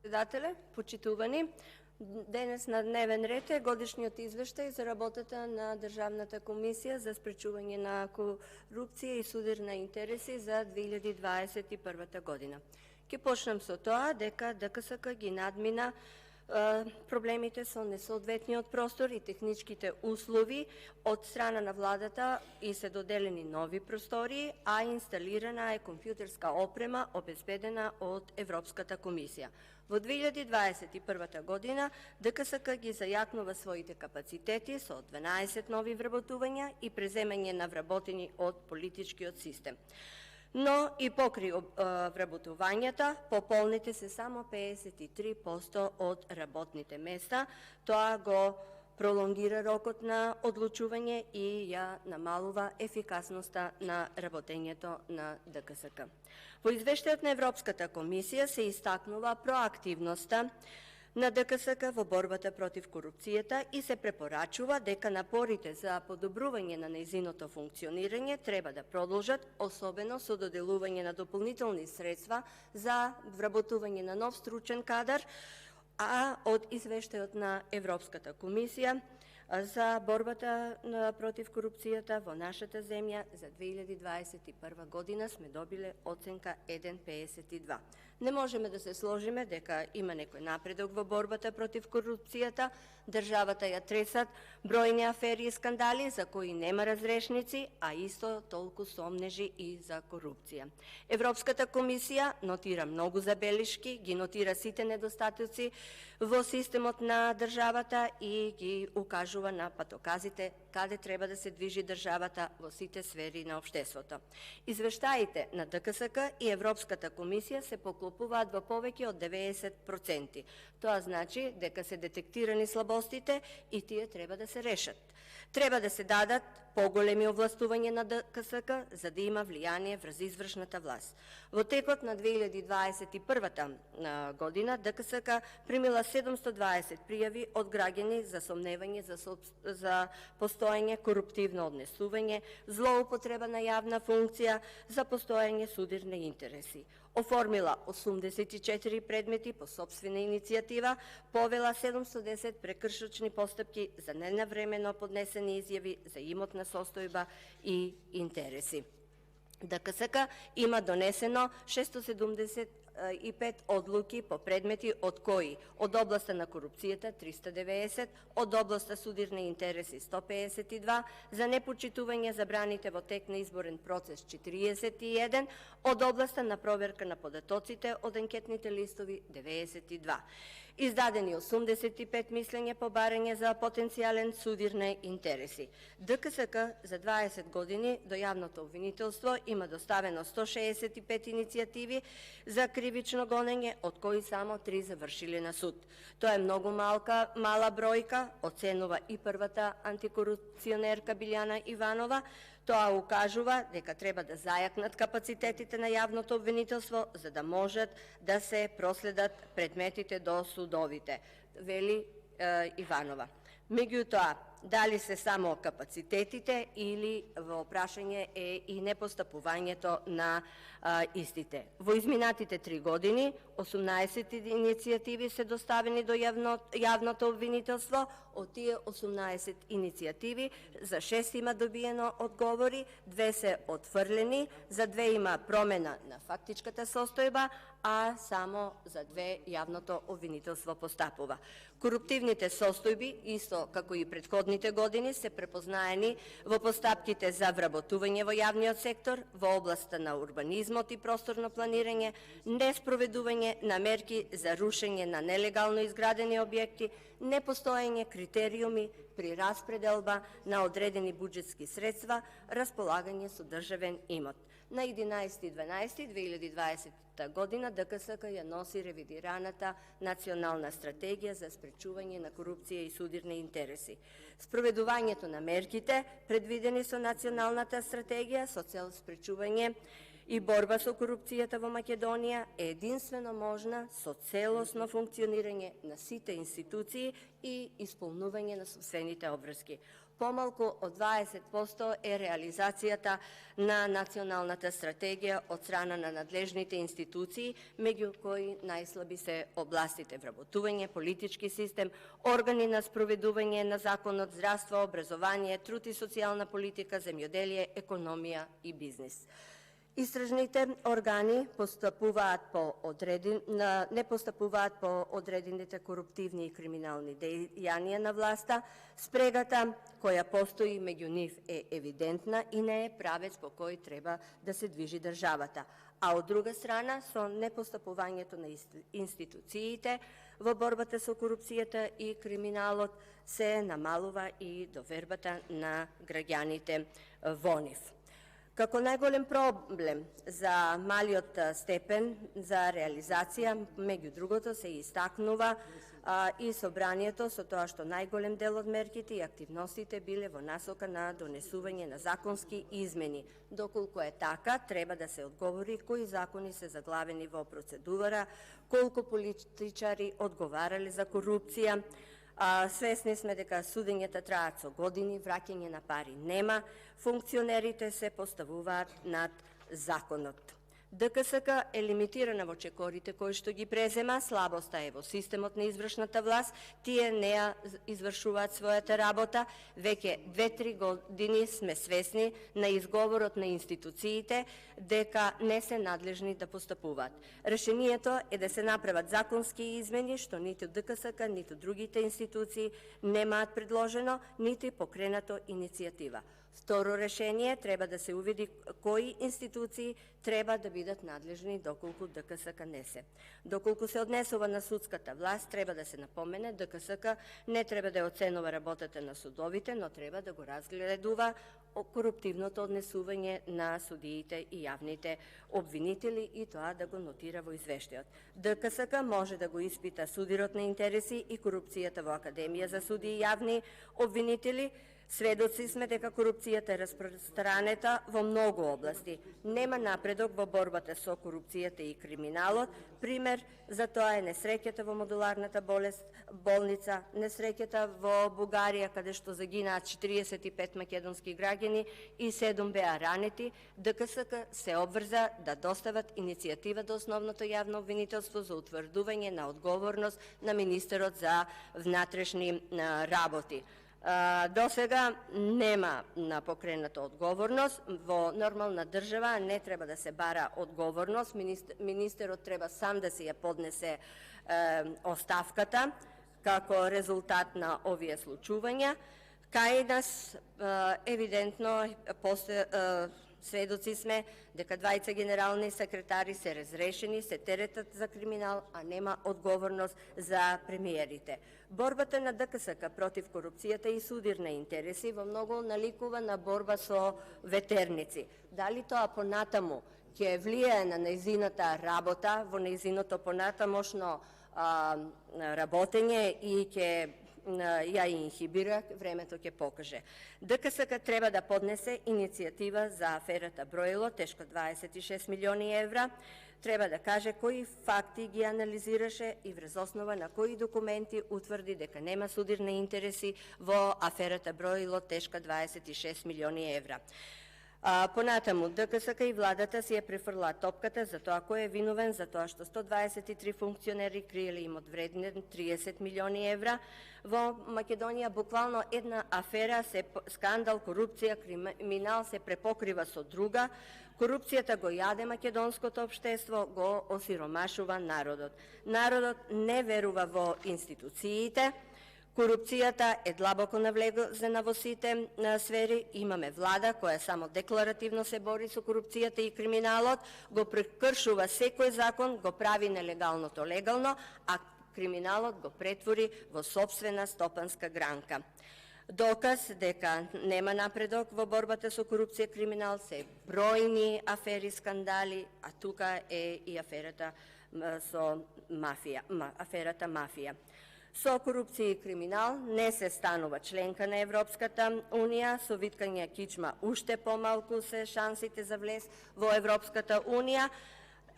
Председателе, почитувани, денес на дневен ред е годишниот извештај за работата на Државната комисија за спречување на корупција и судир на интереси за 2021 година. Ке почнем со тоа дека ДКСК ги надмина проблемите со несоодветниот простор и техничките услови од страна на владата и се доделени нови простори, а инсталирана е компјутерска опрема обезбедена од Европската комисија. Во 2021 година ДКСК ги зајакнува своите капацитети со 12 нови вработувања и преземање на вработени од политичкиот систем. Но и покри вработувањата, пополните се само 53% од работните места. Тоа го пролонгира рокот на одлучување и ја намалува ефикасноста на работењето на ДКСК. Во извештајот на Европската комисија се истакнува проактивноста на ДКСК во борбата против корупцијата и се препорачува дека напорите за подобрување на нејзиното функционирање треба да продолжат, особено со доделување на дополнителни средства за вработување на нов стручен кадар, а од извештајот на Европската комисија за борбата против корупцијата во нашата земја за 2021 година сме добиле оценка 1,52. Не можеме да се сложиме дека има некој напредок во борбата против корупцијата. Државата ја тресат бројни афери и скандали за кои нема разрешници, а исто толку сомнежи и за корупција. Европската комисија нотира многу забелишки, ги нотира сите недостатоци во системот на државата и ги укажува на патоказите каде треба да се движи државата во сите сфери на општеството. Извештаите на ДКСК и Европската комисија се поклопуваат во повеќе од 90%. Тоа значи дека се детектирани слабостите и тие треба да се решат. Треба да се дадат поголеми овластувања на ДКСК за да има влијание врз извршната власт. Во текот на 2021 година ДКСК примила 720 пријави од граѓани за сомневање за постоење коруптивно однесување, злоупотреба на јавна функција, за постоење судирни интереси. Оформила 84 предмети по сопствена иницијатива, повела 710 прекршочни постапки за ненавремено поднесени изјави за имотна состојба и интереси. ДКСК има донесено 675 одлуки по предмети од кои од областа на корупцијата 390, од областа судирни интереси 152, за непочитување забраните во тек на изборен процес 41, од областа на проверка на податоците од анкетните листови 92. Издадени 85 мислења по барање за потенцијален судир на интереси. ДКСК за 20 години до јавното обвинителство има доставено 165 иницијативи за кривично гонење, од кои само 3 завршиле на суд. Тоа е многу мала бројка, оценува и првата антикорупционерка Билјана Иванова. Тоа укажува дека треба да зајакнат капацитетите на јавното обвинителство за да можат да се проследат предметите до судовите, вели Иванова. Меѓутоа, дали се само капацитетите или во прашање е и непостапувањето на истите. Во изминатите 3 години 18 иницијативи се доставени до јавното обвинителство, од тие 18 иницијативи за 6 има добиено одговори, 2 се отфрлени, за 2 има промена на фактичката состојба, а само за 2 јавното обвинителство постапува. Коруптивните состојби, исто како и претходните години, се препознаени во постапките за вработување во јавниот сектор, во областа на урбанизмот и просторно планирање, неспроведување на мерки за рушење на нелегално изградени објекти, непостоење критериуми при распределба на одредени буџетски средства, располагање со државен имот. На 11.12.2020 година ДКСК ја носи ревидираната национална стратегија за спречување на корупција и судирни интереси. Спроведувањето на мерките предвидени со националната стратегија со цел спречување и борба со корупцијата во Македонија е единствено можна со целосно функционирање на сите институции и исполнување на собствените обврски. Помалку од 20% е реализацијата на националната стратегија од страна на надлежните институции, меѓу кои најслаби се областите вработување, политички систем, органи на спроведување на законот, здравство, образование, труд и социјална политика, земјоделие, економија и бизнис. Истражните органи не постапуваат по одредените коруптивни и криминални дејања на власта, спрегата која постои меѓу нив е евидентна и не е правец по кој треба да се движи државата. А од друга страна, со непостапувањето на институциите во борбата со корупцијата и криминалот се намалува и довербата на граѓаните во нив. Како најголем проблем за малиот степен за реализација, меѓу другото, се истакнува и собранието со тоа што најголем дел од мерките и активностите биле во насока на донесување на законски измени. Доколку е така, треба да се одговори кои закони се заглавени во процедура, колку политичари одговарале за корупција. Свесни сме дека судењата траат со години, враќање на пари нема, функционерите се поставуваат над законот. ДКСК е лимитирана во чекорите кои што ги презема, слабоста е во системот на извршната власт, тие не ја извршуваат својата работа, веќе 2-3 години сме свесни на изговорот на институциите дека не се надлежни да постапуваат. Решението е да се направат законски измени, што ниту ДКСК, ниту другите институции немаат предложено, нити покренато иницијатива. Второ решение, треба да се увиди кои институции треба да бидат надлежни доколку ДКСК не се. Доколку се однесува на судската власт, треба да се напомене, ДКСК не треба да оценува работата на судовите, но треба да го разгледува коруптивното однесување на судиите и јавните обвинители и тоа да го нотира во извештајот. ДКСК може да го испита судирот на интереси и корупцијата во Академија за суди и јавни обвинители. Сведоци сме дека корупцијата е распространета во многу области. Нема напредок во борбата со корупцијата и криминалот. Пример за тоа е несреќата во модуларната болница, несреќата во Бугарија, каде што загинаат 45 македонски граѓани и 7 беа ранети. ДКСК се обврза да достават иницијатива до Основното јавно обвинителство за утврдување на одговорност на министерот за внатрешни работи. До сега нема на покрената одговорност. Во нормална држава не треба да се бара одговорност. Министерот треба сам да се ја поднесе оставката како резултат на овие случувања. Кај нас евидентно сведоци сме дека двајца генерални секретари се разрешени, се теретат за криминал, а нема одговорност за премиерите. Борбата на ДКСК против корупцијата и судир на интереси во многу наликува на борба со ветерници. Дали тоа понатаму ќе влијае на нејзината работа, во нејзиното понатамошно работење и ќе ја инхибира, времето ќе покаже. ДКСК треба да поднесе иницијатива за аферата Броило, тешко 26 милиони евра. Треба да каже кои факти ги анализираше и врз основа на кои документи утврди дека нема судир на интереси во аферата Броило, тешка 26 милиони евра. Понатаму, ДКСК и владата си ја префрлаат топката за тоа кој е виновен за тоа што 123 функционери криеле им одвреден 30 милиони евра. Во Македонија буквално една афера, скандал, корупција, криминал се препокрива со друга. Корупцијата го јаде македонското општество, го осиромашува народот. Народот не верува во институциите. Корупцијата е длабоко навлезена во сите сфери. Имаме влада која само декларативно се бори со корупцијата и криминалот, го прекршува секој закон, го прави нелегалното легално, а криминалот го претвори во сопствена стопанска гранка. Доказ дека нема напредок во борбата со корупција и криминал се бројни афери, скандали, а тука е и аферата со мафија. Со корупција и криминал не се станува членка на Европската Унија, со виткање кичма уште помалку се шансите за влез во Европската Унија.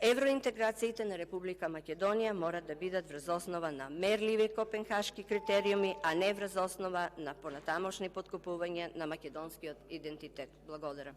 Евроинтеграциите на Република Македонија мора да бидат врз основа на мерливи копенхашки критериуми, а не врз основа на понатамошни подкупување на македонскиот идентитет. Благодарам.